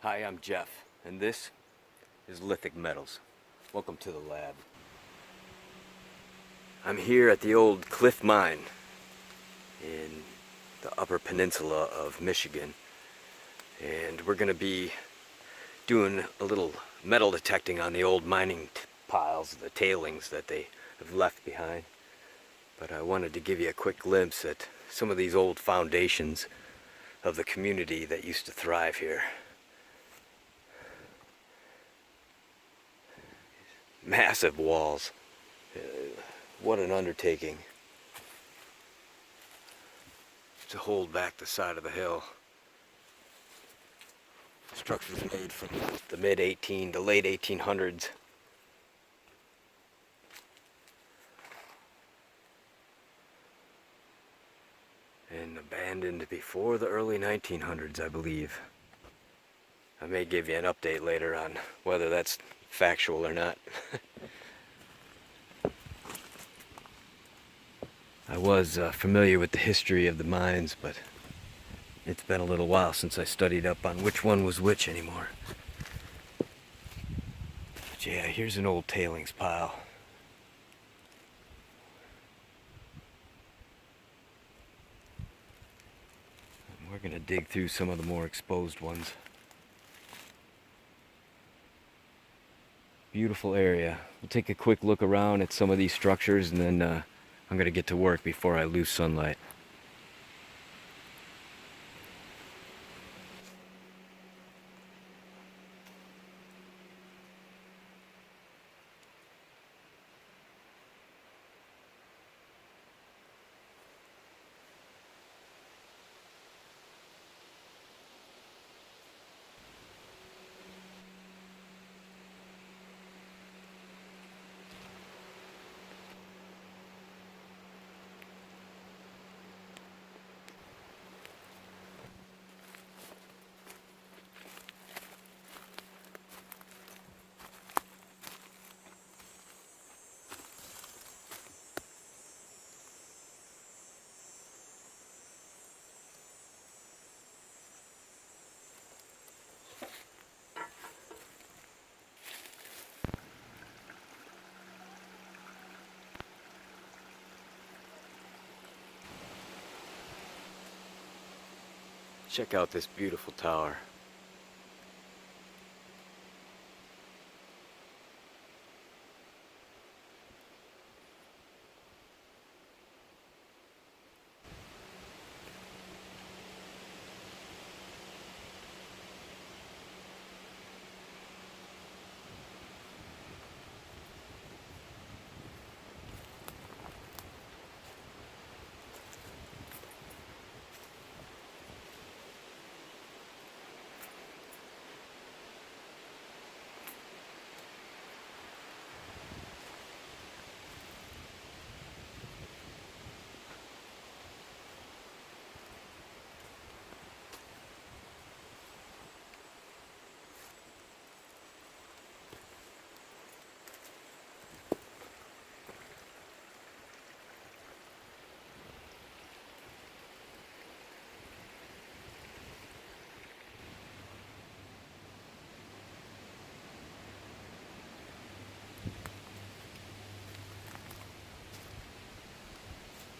Hi, I'm Jeff, and this is Lithic Metals. Welcome to the lab. I'm here at the old Cliff Mine in the Upper Peninsula of Michigan, and we're going to be doing a little metal detecting on the old mining piles, the tailings that they have left behind. But I wanted to give you a quick glimpse at some of these old foundations of the community that used to thrive here. Massive walls. What an undertaking to hold back the side of the hill. Structures made from the late 1800s. And abandoned before the early 1900s, I believe. I may give you an update later on whether that's factual or not. I was familiar with the history of the mines, but it's been a little while since I studied up on which one was which anymore. But yeah, here's an old tailings pile. And we're gonna dig through some of the more exposed ones. Beautiful area. We'll take a quick look around at some of these structures, and then I'm gonna get to work before I lose sunlight. Check out this beautiful tower.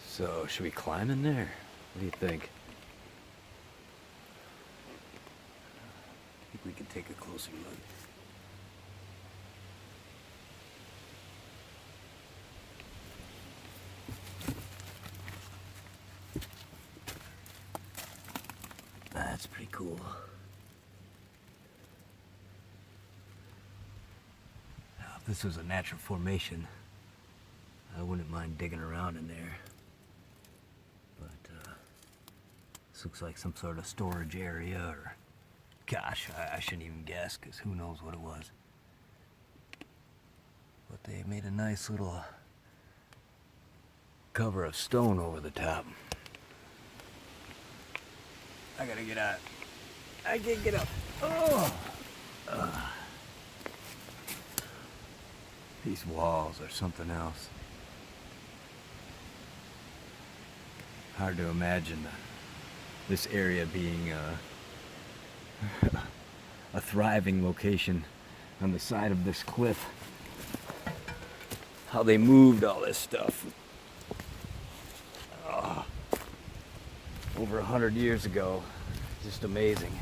So, should we climb in there? What do you think? I think we can take a closer look. That's pretty cool. Now, if this was a natural formation, I wouldn't mind digging around in there. But this looks like some sort of storage area, or gosh, I shouldn't even guess, because who knows what it was. But they made a nice little cover of stone over the top. I gotta get out. I can't get up. Oh! These walls are something else. Hard to imagine this area being a thriving location on the side of this cliff. How they moved all this stuff over 100 years ago. Just amazing.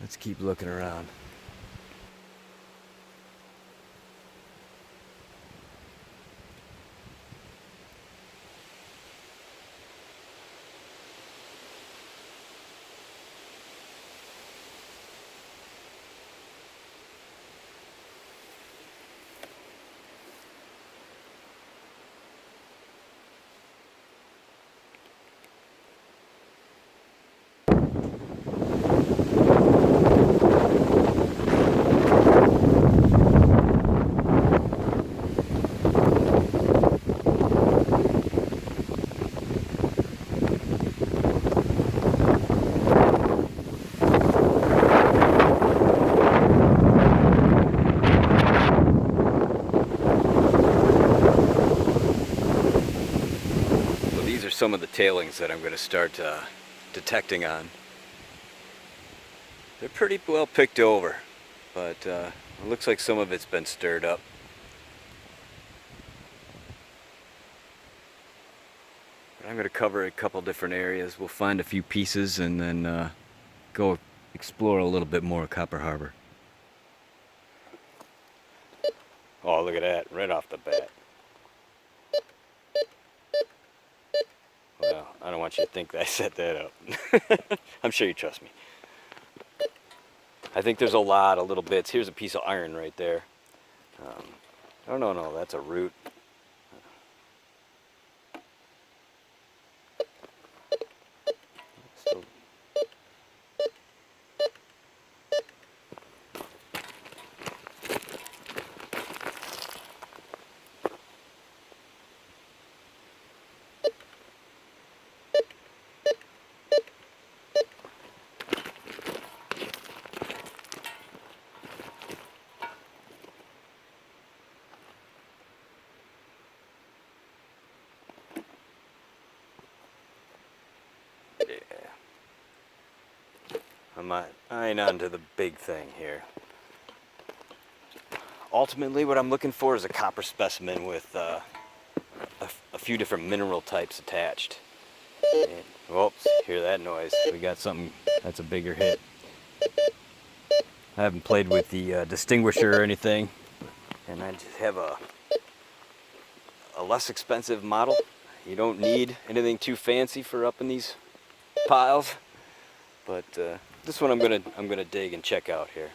Let's keep looking around. Some of the tailings that I'm going to start detecting on. They're pretty well picked over, but it looks like some of it's been stirred up. But I'm going to cover a couple different areas. We'll find a few pieces and then go explore a little bit more of Copper Harbor. Oh, look at that, right off the bat. Well, I don't want you to think that I set that up. I'm sure you trust me. I think there's a lot of little bits. Here's a piece of iron right there. Oh, no, that's a root. Still. I ain't on to the big thing here. Ultimately, what I'm looking for is a copper specimen with a few different mineral types attached. And, whoops, hear that noise. We got something that's a bigger hit. I haven't played with the distinguisher or anything, and I just have a less expensive model. You don't need anything too fancy for up in these piles, but this one I'm gonna dig and check out here.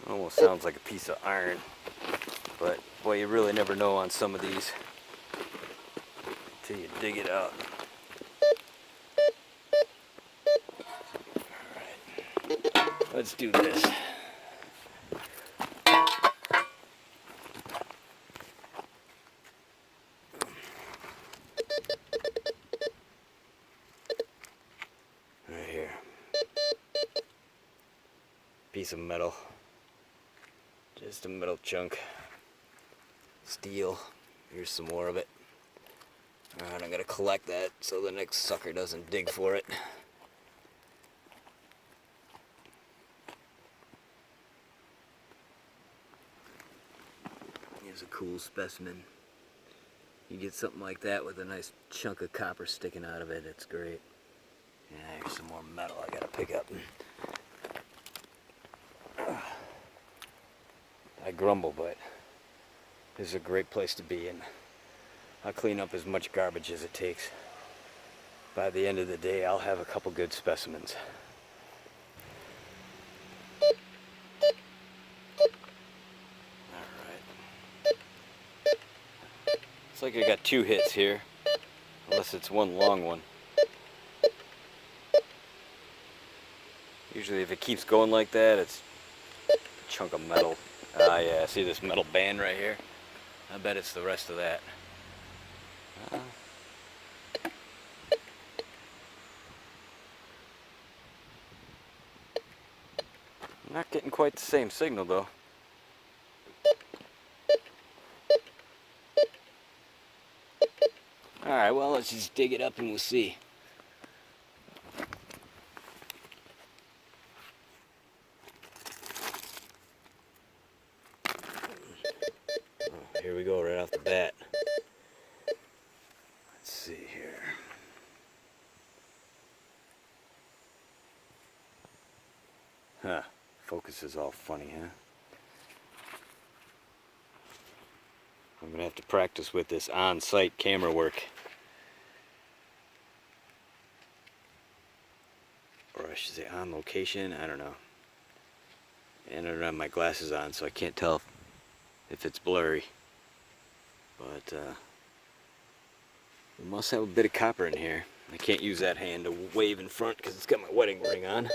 Almost sounds like a piece of iron, but boy, you really never know on some of these until you dig it out. Alright, let's do this. Right here. Piece of metal. Just a metal chunk. Steel. Here's some more of it. Alright, I'm gonna collect that so the next sucker doesn't dig for it. Here's a cool specimen. You get something like that with a nice chunk of copper sticking out of it, it's great. Yeah, here's some more metal I gotta pick up. I grumble, but this is a great place to be, and I'll clean up as much garbage as it takes. By the end of the day, I'll have a couple good specimens. Alright. Looks like I got 2 hits here, unless it's one long one. Usually if it keeps going like that, it's chunk of metal. Ah, yeah, see this metal band right here? I bet it's the rest of that. Not getting quite the same signal though. Alright, well, let's just dig it up and we'll see. Oh, here we go, right off the bat. Let's see here. Huh, focus is all funny, huh? I'm gonna have to practice with this on-site camera work. Or I should say on location, I don't know. And I don't have my glasses on, so I can't tell if it's blurry. But we must have a bit of copper in here. I can't use that hand to wave in front because it's got my wedding ring on.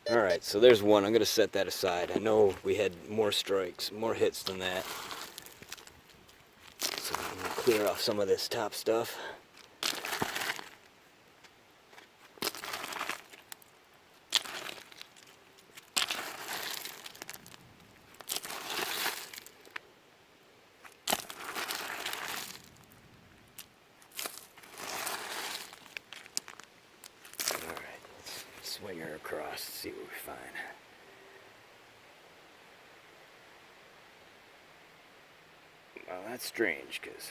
Alright, so there's one. I'm going to set that aside. I know we had more strikes, more hits than that. So I'm going to clear off some of this top stuff. Alright, let's swing her across and see what we find. Well, that's strange, because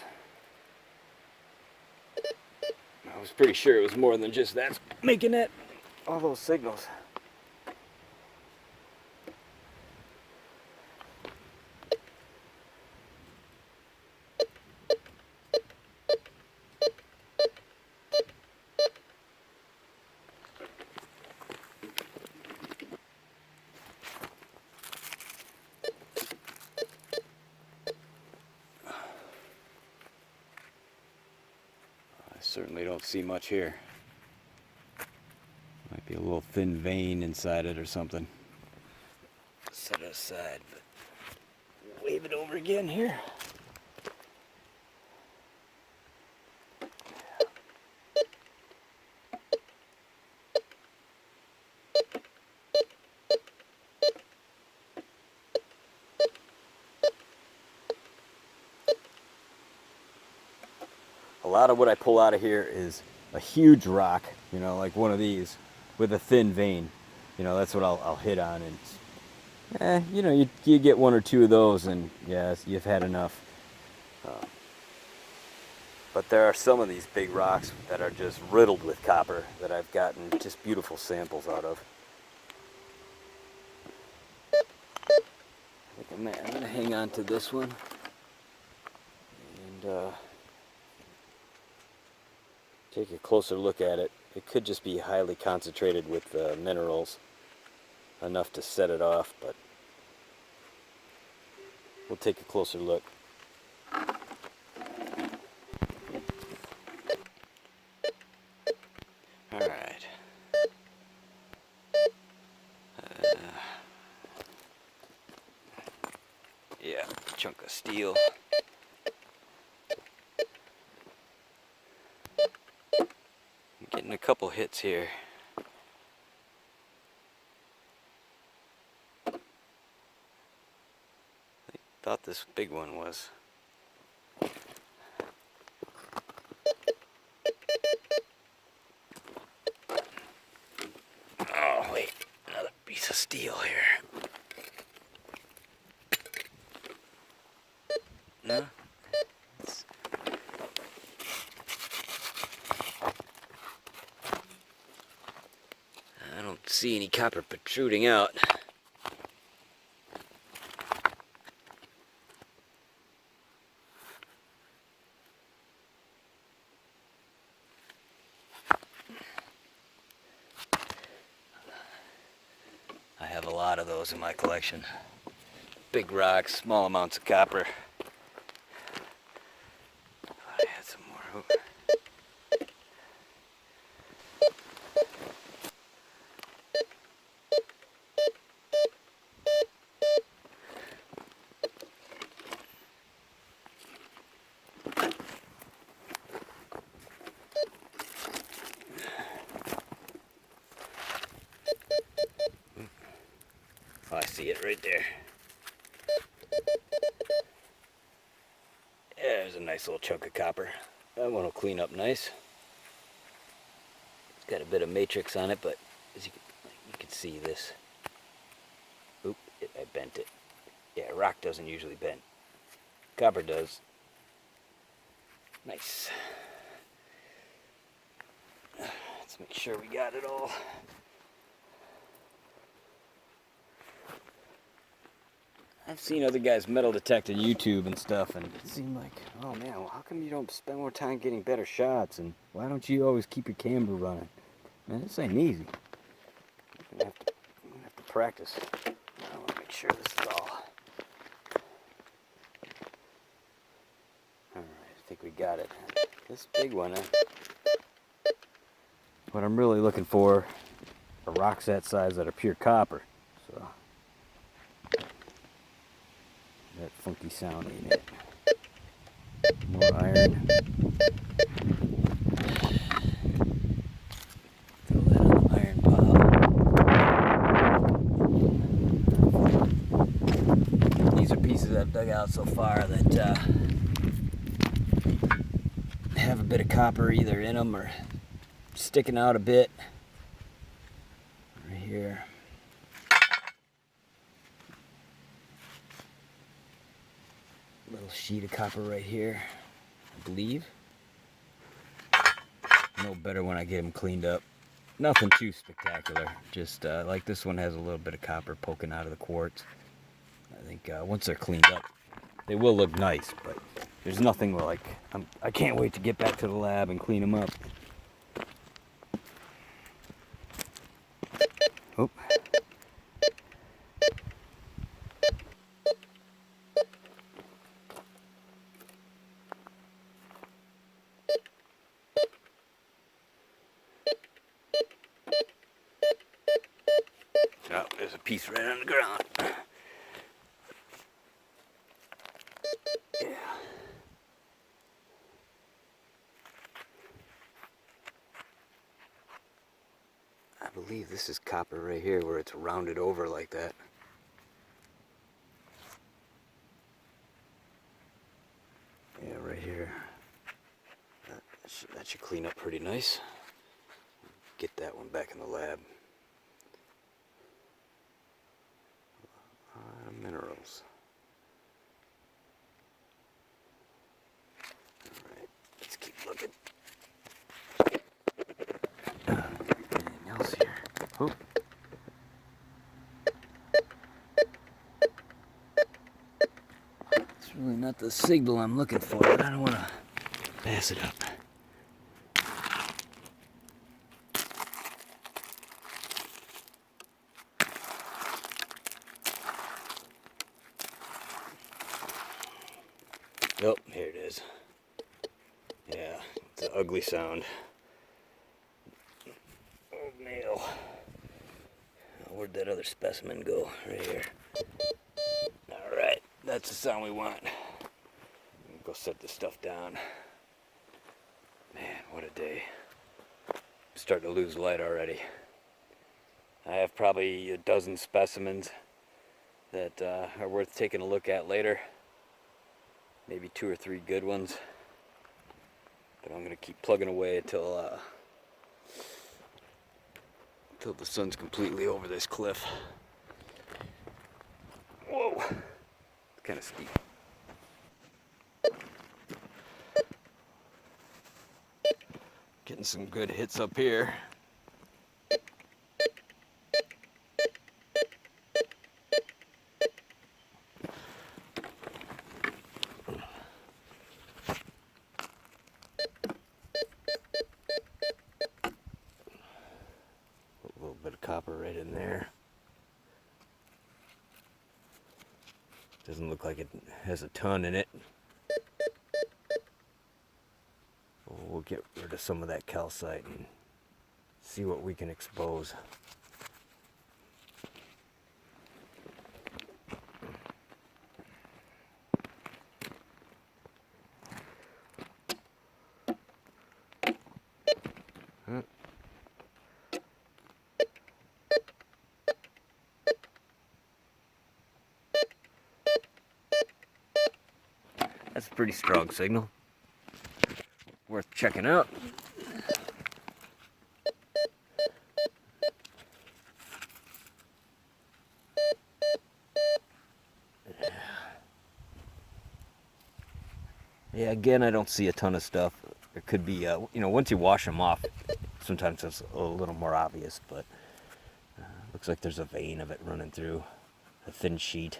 I was pretty sure it was more than just that making that, all those signals. Certainly don't see much here. Might be a little thin vein inside it or something. Set it aside, but wave it over again here. A lot of what I pull out of here is a huge rock, you know, like one of these with a thin vein. You know, that's what I'll hit on, and you know, you get one or two of those, and yeah, you've had enough. But there are some of these big rocks that are just riddled with copper that I've gotten just beautiful samples out of. I think I'm going to hang on to this one and take a closer look at it. It could just be highly concentrated with minerals, enough to set it off, but we'll take a closer look. Alright. Yeah, chunk of steel. I'm getting a couple hits here. I thought this big one was. Oh wait, another piece of steel here. No? I don't see any copper protruding out. I have a lot of those in my collection. Big rocks, small amounts of copper. I had some more. Oh, I see it right there. Yeah, there's a nice little chunk of copper. That one will clean up nice. It's got a bit of matrix on it, but as you can see this. Oop, I bent it. Yeah, rock doesn't usually bend. Copper does. Nice. Let's make sure we got it all. I've seen other guys metal detect on YouTube and stuff, and it seemed like, oh man, well, how come you don't spend more time getting better shots, and why don't you always keep your camera running? Man, this ain't easy. I'm gonna have to practice. I want to make sure this is all. Alright, I think we got it. This big one, what I'm really looking for are rocks that size that are pure copper. So that funky sound ain't it. More iron. Throw that on the iron pile. These are pieces I've dug out so far that have a bit of copper either in them or sticking out a bit. Right here. Little sheet of copper right here, I believe. No better when I get them cleaned up. Nothing too spectacular. Just like this one has a little bit of copper poking out of the quartz. I think once they're cleaned up, they will look nice, but there's nothing like, I can't wait to get back to the lab and clean them up. Oh. Oh, there's a piece right on the ground. Yeah. I believe this is copper right here where it's rounded over like that. Yeah, right here. That should clean up pretty nice. Get that one back in the lab. Minerals. Alright, let's keep looking. Anything else here? Oh. It's really not the signal I'm looking for, but I don't want to pass it up. Oh, here it is. Yeah, it's an ugly sound. Old nail. Where'd that other specimen go? Right here. Alright, that's the sound we want. Go set this stuff down. Man, what a day. I'm starting to lose light already. I have probably a dozen specimens that are worth taking a look at later. Maybe 2 or 3 good ones. But I'm going to keep plugging away until the sun's completely over this cliff. Whoa! It's kind of steep. Getting some good hits up here. A little bit of copper right in there. Doesn't look like it has a ton in it. We'll get rid of some of that calcite and see what we can expose. That's a pretty strong signal. Worth checking out. Yeah, again, I don't see a ton of stuff. There could be, you know, once you wash them off, sometimes it's a little more obvious, but looks like there's a vein of it running through a thin sheet.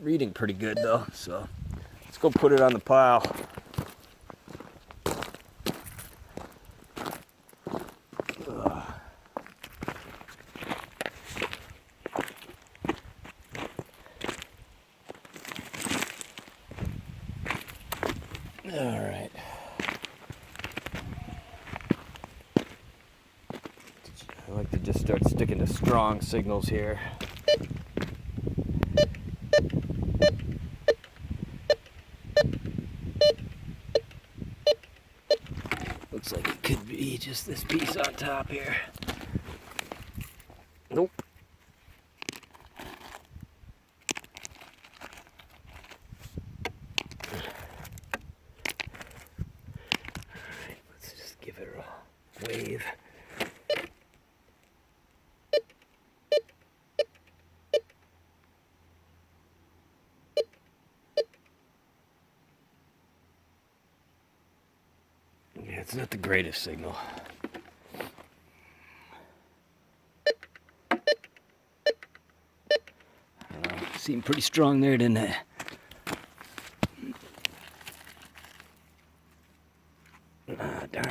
Reading pretty good though, so let's go put it on the pile. All right. I like to just start sticking to strong signals here. Looks like it could be just this piece on top here. Nope. Alright, let's just give it a wave. Yeah, it's not the greatest signal. Seemed pretty strong there, didn't it? Ah, darn.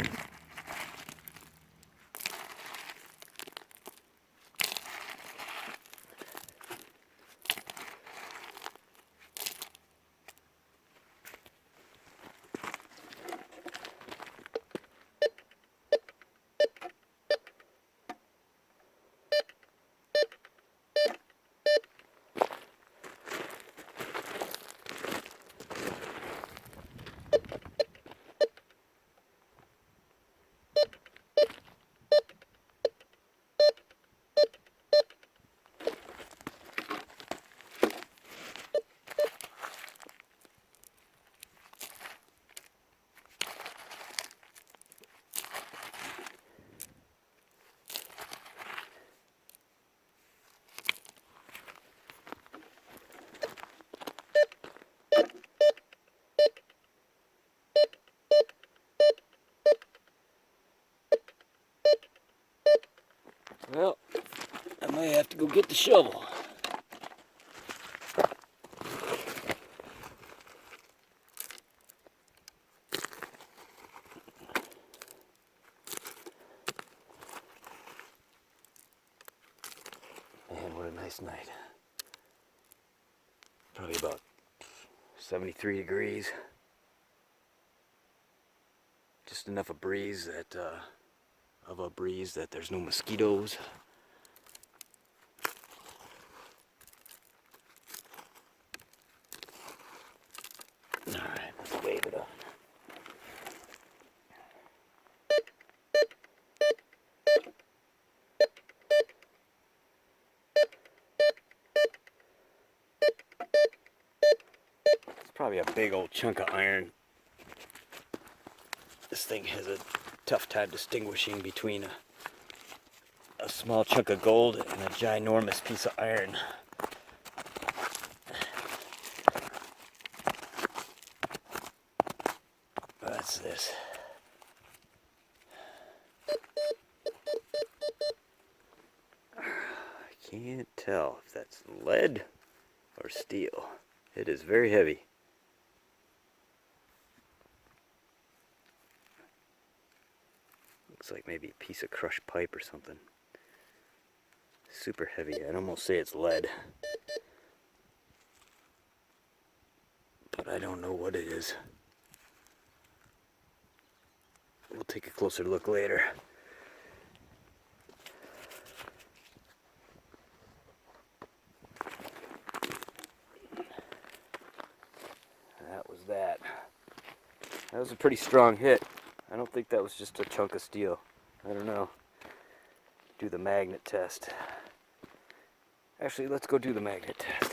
Well, I might have to go get the shovel. Man, what a nice night. Probably about 73 degrees. Just enough of breeze that there's no mosquitoes. All right, let's wave it up. It's probably a big old chunk of iron. This thing has a tough time distinguishing between a small chunk of gold and a ginormous piece of iron. What's this? I can't tell if that's lead or steel. It is very heavy. Looks like maybe a piece of crushed pipe or something. Super heavy. I'd almost say it's lead. But I don't know what it is. We'll take a closer look later. That was that. That was a pretty strong hit. I don't think that was just a chunk of steel. I don't know. Do the magnet test. Actually, let's go do the magnet test.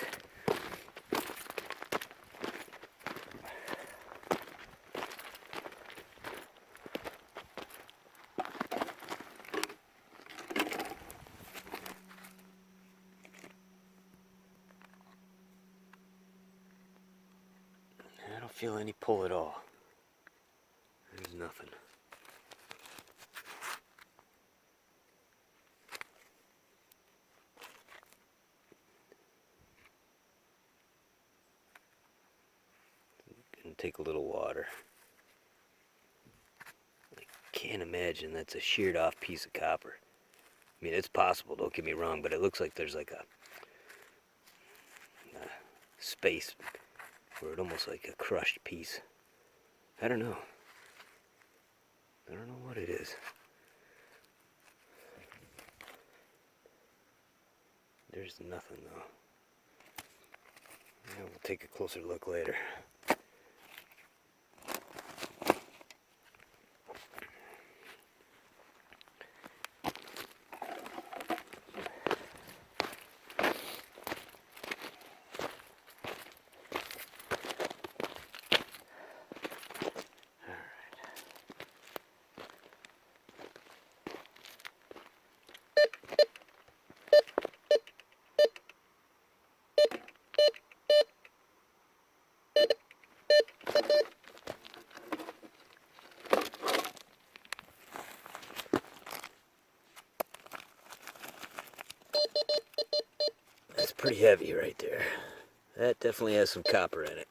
feel any pull at all. There's nothing. Gonna take a little water. I can't imagine that's a sheared off piece of copper. I mean, it's possible, don't get me wrong, but it looks like there's like a space where it almost like a crushed piece. I don't know. I don't know what it is. There's nothing though. Yeah, we'll take a closer look later. That's pretty heavy right there. That definitely has some copper in it.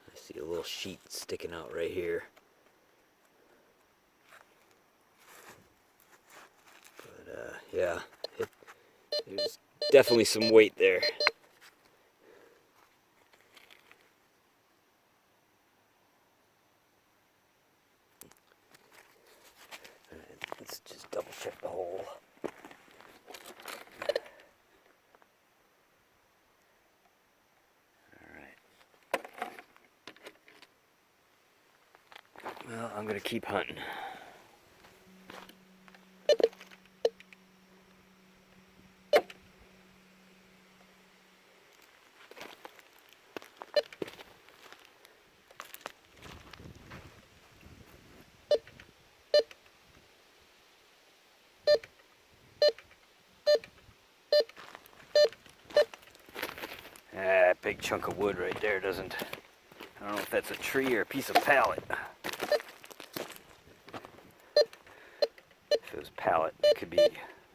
I see a little sheet sticking out right here. But yeah, there's definitely some weight there. Let's just double check the hole. Alright. Well, I'm gonna keep hunting. Big chunk of wood right there doesn't... I don't know if that's a tree or a piece of pallet. If it was pallet, it could be...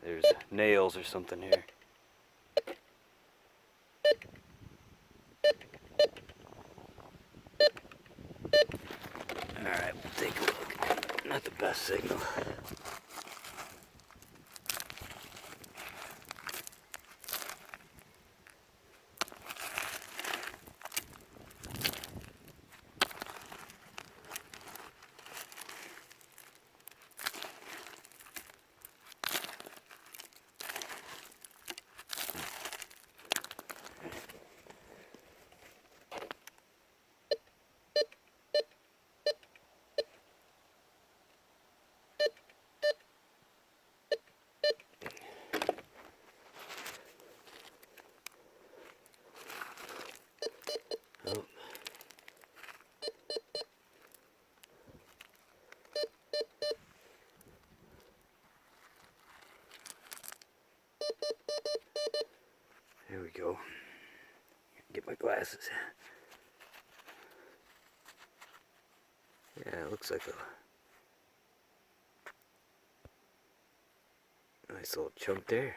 There's nails or something here. Alright, we'll take a look. Not the best signal. Oh. There we go. Get my glasses. Yeah, it looks like a nice little chunk there.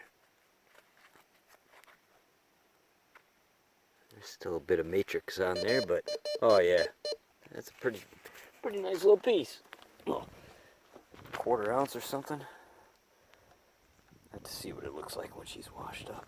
There's still a bit of matrix on there, but oh yeah, that's a pretty nice little piece. Oh, quarter ounce or something. I have to see what it looks like when she's washed up.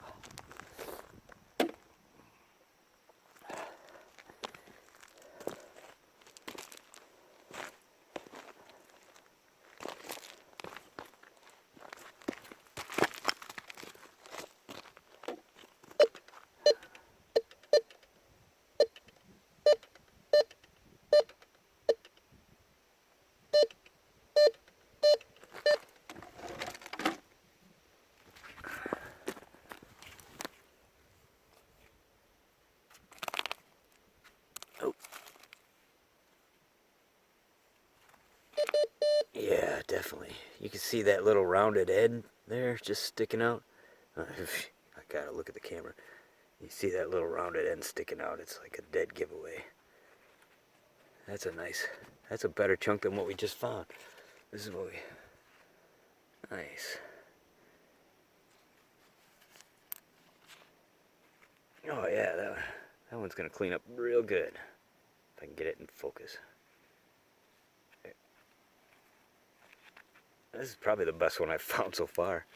Yeah, definitely. You can see that little rounded end there just sticking out. at it, look at the camera. You see that little rounded end sticking out, it's like a dead giveaway. That's a better chunk than what we just found. This is what we, nice. Oh yeah, that one's gonna clean up real good. If I can get it in focus. This is probably the best one I've found so far.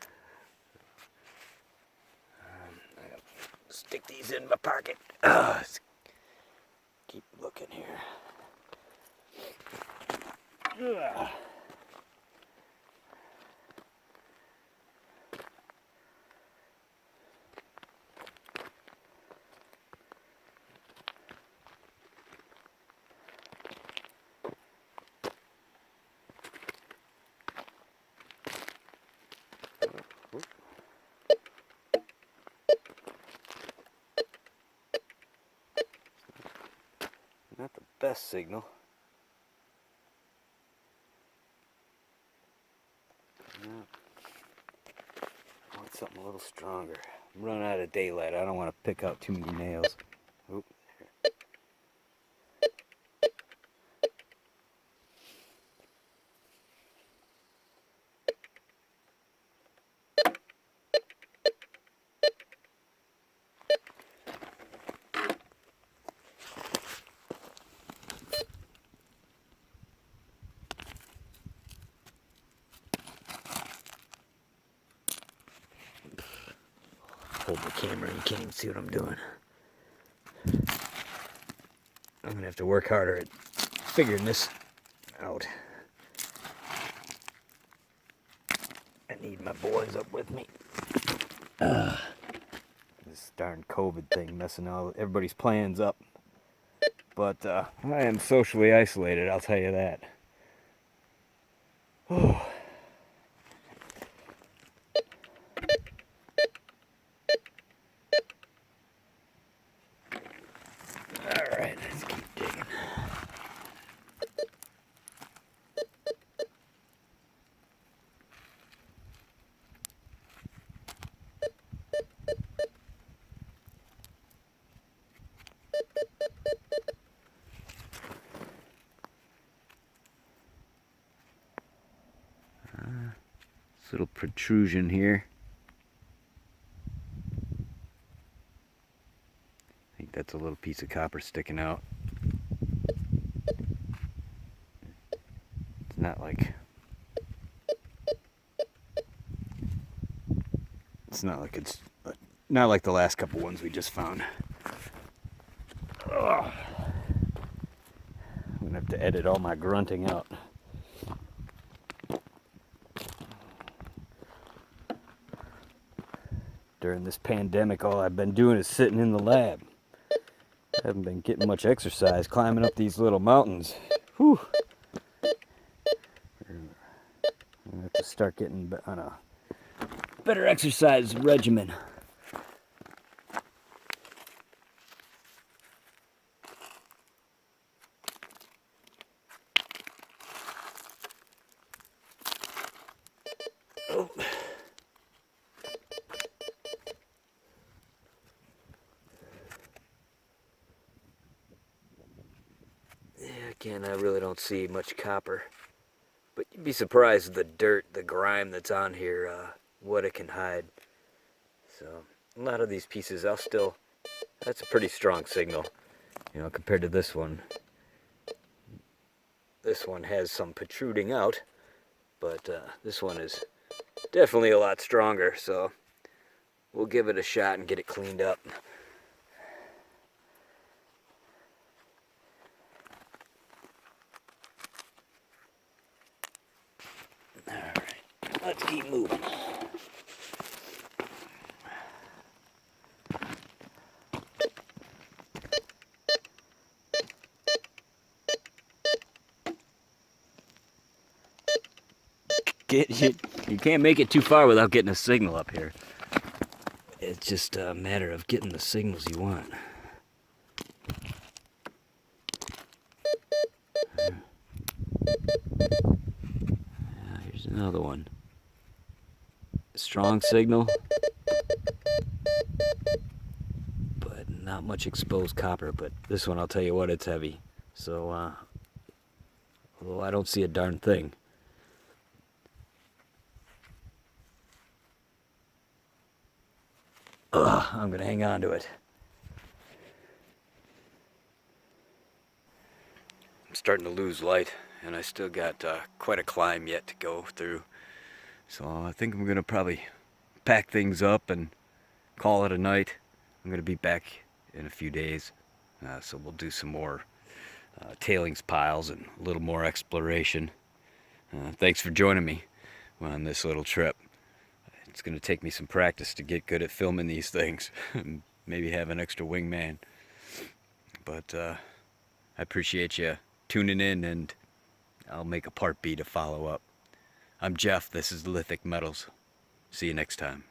I gotta stick these in my pocket. Keep looking here. Not the best signal. No. I want something a little stronger. I'm running out of daylight. I don't want to pick out too many nails. Oop. Hold the camera, you can't even see what I'm doing. I'm gonna have to work harder at figuring this out. I need my boys up with me. This darn COVID thing messing all everybody's plans up. But I am socially isolated, I'll tell you that. Oh. Alright, let's keep digging. This little protrusion here. I think that's a little piece of copper sticking out. It's not like it's not like the last couple ones we just found. Ugh. I'm gonna have to edit all my grunting out. During this pandemic, all I've been doing is sitting in the lab. I haven't been getting much exercise climbing up these little mountains. Whew. I'm gonna have to start getting on a better exercise regimen. Oh. Yeah, again, I really don't see much copper. But you'd be surprised at the dirt, the grime that's on here, what it can hide. So, a lot of these pieces, that's a pretty strong signal, you know, compared to this one. This one has some protruding out, but this one is definitely a lot stronger, so we'll give it a shot and get it cleaned up. Alright, let's keep moving. You can't make it too far without getting a signal up here. It's just a matter of getting the signals you want. Here's another one. Strong signal. not much exposed copper, but this one, I'll tell you what, it's heavy. So, although I don't see a darn thing. I'm gonna hang on to it. I'm starting to lose light, and I still got quite a climb yet to go through. So I think I'm gonna probably pack things up and call it a night. I'm gonna be back in a few days, so we'll do some more tailings piles and a little more exploration. Thanks for joining me on this little trip. It's gonna take me some practice to get good at filming these things. Maybe have an extra wingman. But I appreciate you tuning in, and I'll make a part B to follow up. I'm Jeff, this is Lithic Metals. See you next time.